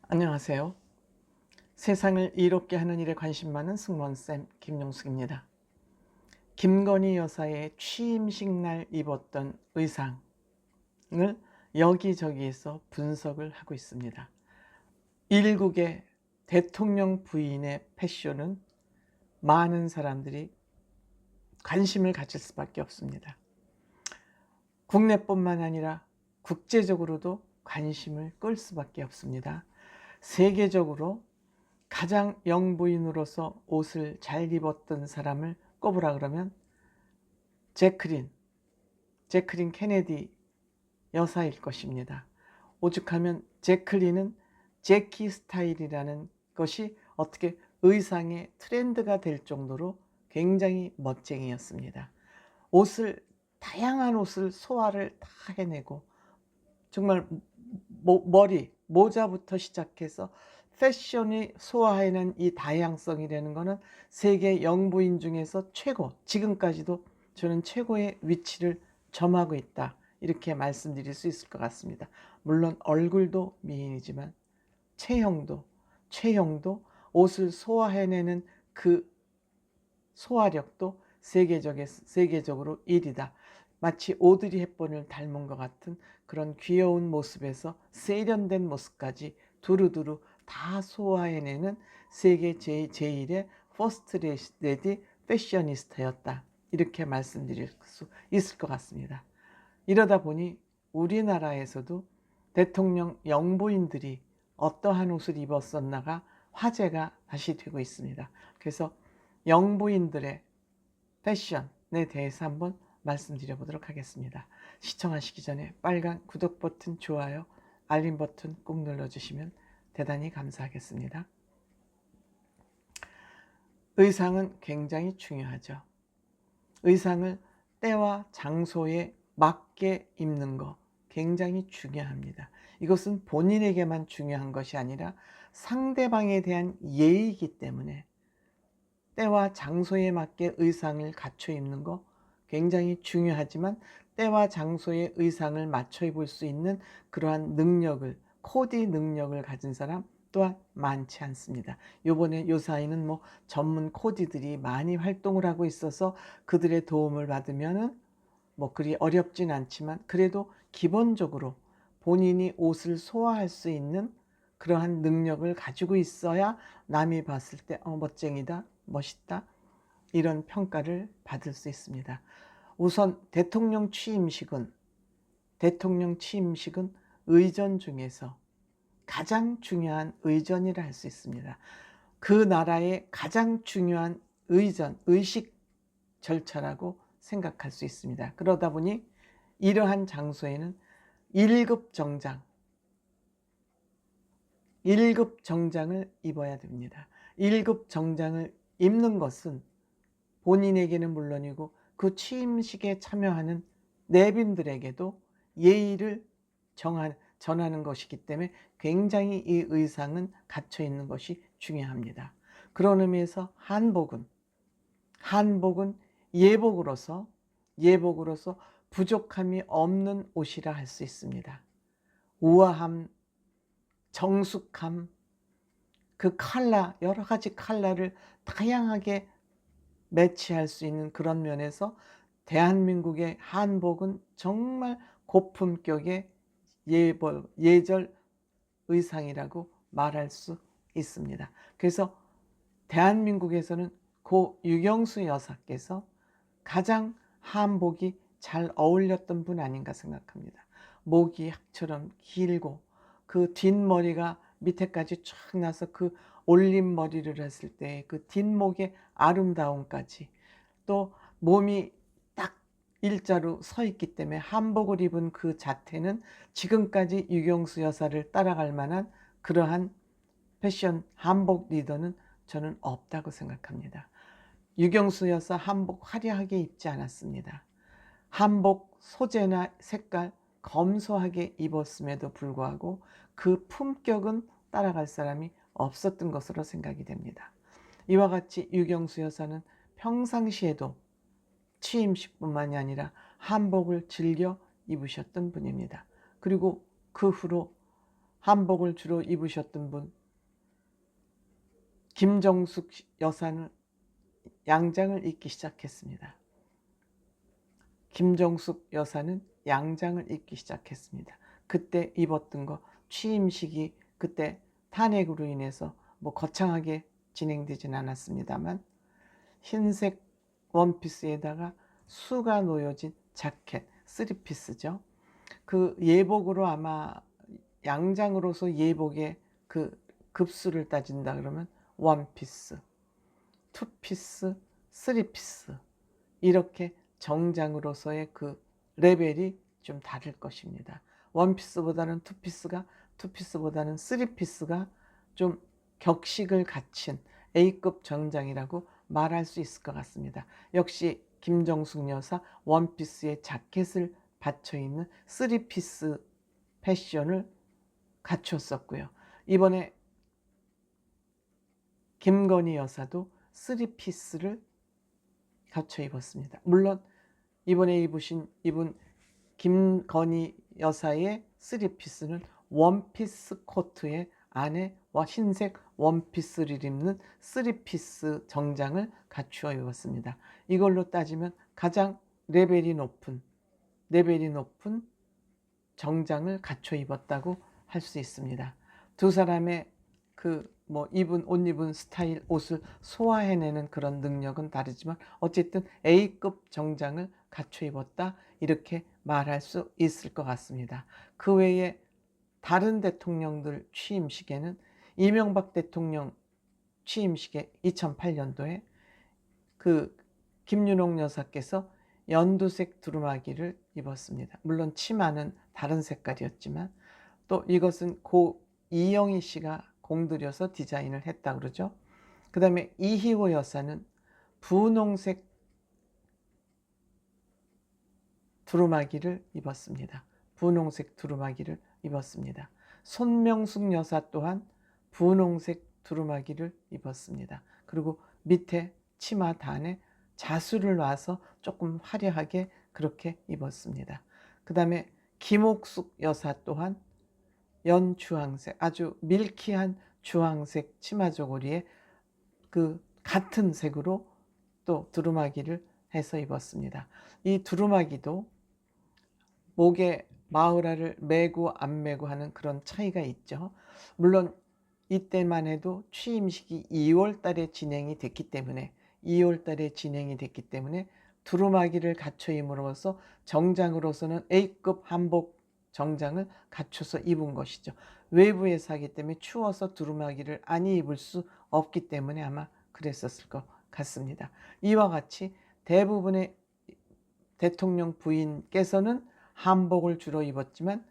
안녕하세요. 세상을 이롭게 하는 일에 관심 많은 승무원쌤 김용숙입니다. 김건희 여사의 취임식 날 입었던 의상을 여기저기에서 분석을 하고 있습니다. 일국의 대통령 부인의 패션은 많은 사람들이 관심을 가질 수밖에 없습니다. 국내뿐만 아니라 국제적으로도 관심을 끌 수밖에 없습니다. 세계적으로 가장 영부인으로서 옷을 잘 입었던 사람을 꼽으라 그러면 제클린 케네디 여사일 것입니다. 오죽하면 제클린은 제키 스타일이라는 것이 어떻게 의상의 트렌드가 될 정도로 굉장히 멋쟁이였습니다. 다양한 옷을 소화를 다 해내고 정말 머리, 모자부터 시작해서 패션이 소화해낸 이 다양성이라는 것은 세계 영부인 중에서 최고, 지금까지도 저는 최고의 위치를 점하고 있다, 이렇게 말씀드릴 수 있을 것 같습니다. 물론 얼굴도 미인이지만 체형도 옷을 소화해내는 그 소화력도 세계적으로 1위다. 마치 오드리 헵번을 닮은 것 같은 그런 귀여운 모습에서 세련된 모습까지 두루두루 다 소화해내는 세계 제1의 퍼스트 레디 패셔니스타였다, 이렇게 말씀드릴 수 있을 것 같습니다. 이러다 보니 우리나라에서도 대통령 영부인들이 어떠한 옷을 입었었나가 화제가 다시 되고 있습니다. 그래서 영부인들의 패션에 대해서 한번 말씀드려 보도록 하겠습니다. 시청하시기 전에 빨간 구독 버튼, 좋아요, 알림 버튼 꼭 눌러주시면 대단히 감사하겠습니다. 의상은 굉장히 중요하죠. 의상을 때와 장소에 맞게 입는 거 굉장히 중요합니다. 이것은 본인에게만 중요한 것이 아니라 상대방에 대한 예의이기 때문에 때와 장소에 맞게 의상을 갖춰 입는 거 굉장히 중요하지만, 때와 장소에 의상을 맞춰 입을 수 있는 그러한 능력을, 코디 능력을 가진 사람 또한 많지 않습니다. 요번에 요사이는 전문 코디들이 많이 활동을 하고 있어서 그들의 도움을 받으면은 그리 어렵진 않지만, 그래도 기본적으로 본인이 옷을 소화할 수 있는 그러한 능력을 가지고 있어야 남이 봤을 때 멋쟁이다, 멋있다, 이런 평가를 받을 수 있습니다. 우선 대통령 취임식은 의전 중에서 가장 중요한 의전이라 할 수 있습니다. 그 나라의 가장 중요한 의식 절차라고 생각할 수 있습니다. 그러다 보니 이러한 장소에는 1급 정장을 입어야 됩니다. 1급 정장을 입는 것은 본인에게는 물론이고 그 취임식에 참여하는 내빈들에게도 예의를 전하는 것이기 때문에 굉장히 이 의상은 갖춰 있는 것이 중요합니다. 그런 의미에서 한복은 예복으로서 부족함이 없는 옷이라 할 수 있습니다. 우아함, 정숙함, 그 여러 가지 컬러를 다양하게 매치할 수 있는 그런 면에서 대한민국의 한복은 정말 고품격의 예절 의상이라고 말할 수 있습니다. 그래서 대한민국에서는 고 유경수 여사께서 가장 한복이 잘 어울렸던 분 아닌가 생각합니다. 목이 학처럼 길고 그 뒷머리가 밑에까지 쫙 나서 그 올린 머리를 했을 때 그 뒷목의 아름다움까지, 또 몸이 딱 일자로 서 있기 때문에 한복을 입은 그 자태는 지금까지 유경수 여사를 따라갈 만한 그러한 패션 한복 리더는 저는 없다고 생각합니다. 유경수 여사 한복 화려하게 입지 않았습니다. 한복 소재나 색깔 검소하게 입었음에도 불구하고 그 품격은 따라갈 사람이 없었던 것으로 생각이 됩니다. 이와 같이 유경수 여사는 평상시에도 취임식뿐만이 아니라 한복을 즐겨 입으셨던 분입니다. 그리고 그 후로 한복을 주로 입으셨던 분, 김정숙 여사는 양장을 입기 시작했습니다. 김정숙 여사는 양장을 입기 시작했습니다. 그때 입었던 거 취임식이 그때 탄핵으로 인해서 뭐 거창하게 진행되진 않았습니다만 흰색 원피스에다가 수가 놓여진 자켓, 쓰리피스죠. 그 예복으로 아마 양장으로서 예복의 그 급수를 따진다 그러면 원피스, 투피스, 쓰리피스 이렇게 정장으로서의 그 레벨이 좀 다를 것입니다. 원피스보다는 투피스가, 투피스보다는 쓰리피스가 좀 격식을 갖춘 A급 정장이라고 말할 수 있을 것 같습니다. 역시 김정숙 여사 원피스에 자켓을 받쳐 있는 쓰리피스 패션을 갖췄었고요. 이번에 김건희 여사도 쓰리피스를 갖춰 입었습니다. 물론 이번에 입은 김건희 여사의 쓰리피스는 원피스 코트에 안에 흰색 원피스를 입는 쓰리피스 정장을 갖추어 입었습니다. 이걸로 따지면 가장 레벨이 높은 정장을 갖춰 입었다고 할 수 있습니다. 두 사람의 옷 입은 스타일, 옷을 소화해내는 그런 능력은 다르지만 어쨌든 A급 정장을 갖춰 입었다 이렇게 말할 수 있을 것 같습니다. 그 외에 다른 대통령들 취임식에는 이명박 대통령 취임식에 2008년도에 그 김윤옥 여사께서 연두색 두루마기를 입었습니다. 물론 치마는 다른 색깔이었지만 또 이것은 고 이영희 씨가 공들여서 디자인을 했다 그러죠. 그 다음에 이희호 여사는 분홍색 두루마기를 입었습니다. 분홍색 두루마기를 입었습니다. 손명숙 여사 또한 분홍색 두루마기를 입었습니다. 그리고 밑에 치마 단에 자수를 놔서 조금 화려하게 그렇게 입었습니다. 그 다음에 김옥숙 여사 또한 연주황색, 아주 밀키한 주황색 치마 저고리에 그 같은 색으로 또 두루마기를 해서 입었습니다. 이 두루마기도 목에 마우라를 매고 안 매고 하는 그런 차이가 있죠. 물론 이때만 해도 취임식이 2월 달에 진행이 됐기 때문에 두루마기를 갖춰 입음으로써 정장으로서는 A급 한복 정장을 갖춰서 입은 것이죠. 외부에서 하기 때문에 추워서 두루마기를 안 입을 수 없기 때문에 아마 그랬었을 것 같습니다. 이와 같이 대부분의 대통령 부인께서는 한복을 주로 입었지만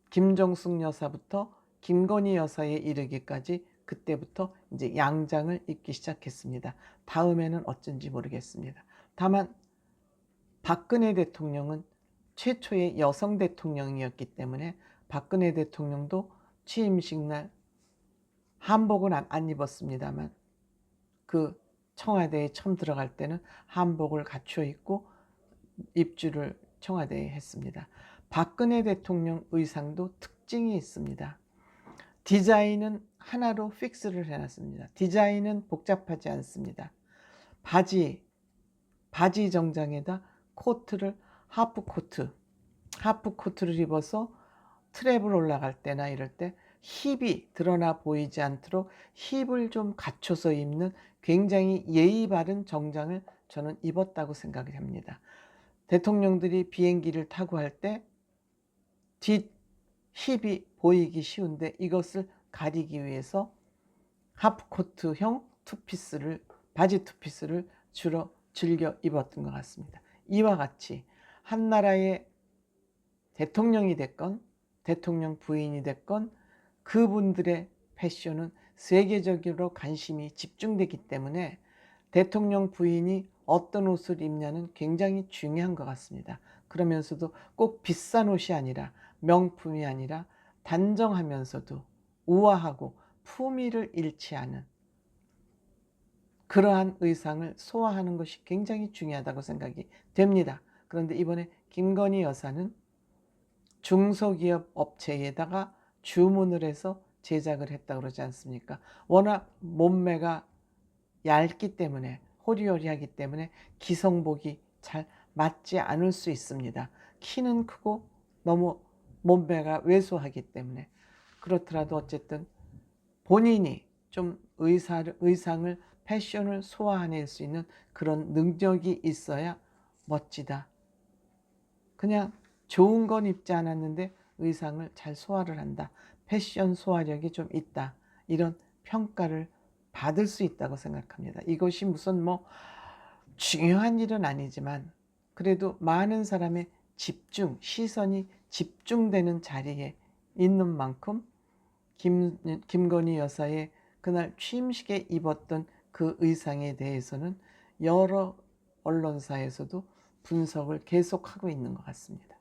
김정숙 여사부터 김건희 여사에 이르기까지 그때부터 이제 양장을 입기 시작했습니다. 다음에는 어쩐지 모르겠습니다. 다만 박근혜 대통령은 최초의 여성 대통령이었기 때문에 박근혜 대통령도 취임식 날 한복은 안 입었습니다만 그 청와대에 처음 들어갈 때는 한복을 갖춰 입고 입주를 청와대에 했습니다. 박근혜 대통령 의상도 특징이 있습니다. 디자인은 하나로 픽스를 해놨습니다. 디자인은 복잡하지 않습니다. 바지 정장에다 코트를 하프코트를 입어서 트랩을 올라갈 때나 이럴 때 힙이 드러나 보이지 않도록 힙을 좀 갖춰서 입는 굉장히 예의 바른 정장을 저는 입었다고 생각을 합니다. 대통령들이 비행기를 타고 할 때 뒷 힙이 보이기 쉬운데 이것을 가리기 위해서 하프코트형 바지 투피스를 주로 즐겨 입었던 것 같습니다. 이와 같이 한 나라의 대통령이 됐건 대통령 부인이 됐건 그분들의 패션은 세계적으로 관심이 집중되기 때문에 대통령 부인이 어떤 옷을 입냐는 굉장히 중요한 것 같습니다. 그러면서도 꼭 비싼 옷이 아니라 명품이 아니라 단정하면서도 우아하고 품위를 잃지 않은 그러한 의상을 소화하는 것이 굉장히 중요하다고 생각이 됩니다. 그런데 이번에 김건희 여사는 중소기업 업체에다가 주문을 해서 제작을 했다고 그러지 않습니까? 워낙 몸매가 얇기 때문에, 호리호리하기 때문에 기성복이 잘 맞지 않을 수 있습니다. 키는 크고 너무 몸매가 왜소하기 때문에. 그렇더라도 어쨌든 본인이 좀 의상을, 패션을 소화해낼 수 있는 그런 능력이 있어야 멋지다. 그냥 좋은 건 입지 않았는데 의상을 잘 소화를 한다. 패션 소화력이 좀 있다. 이런 평가를 받을 수 있다고 생각합니다. 이것이 무슨 뭐 중요한 일은 아니지만 그래도 많은 사람의 시선이 집중되는 자리에 있는 만큼 김건희 여사의 그날 취임식에 입었던 그 의상에 대해서는 여러 언론사에서도 분석을 계속하고 있는 것 같습니다.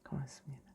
고맙습니다.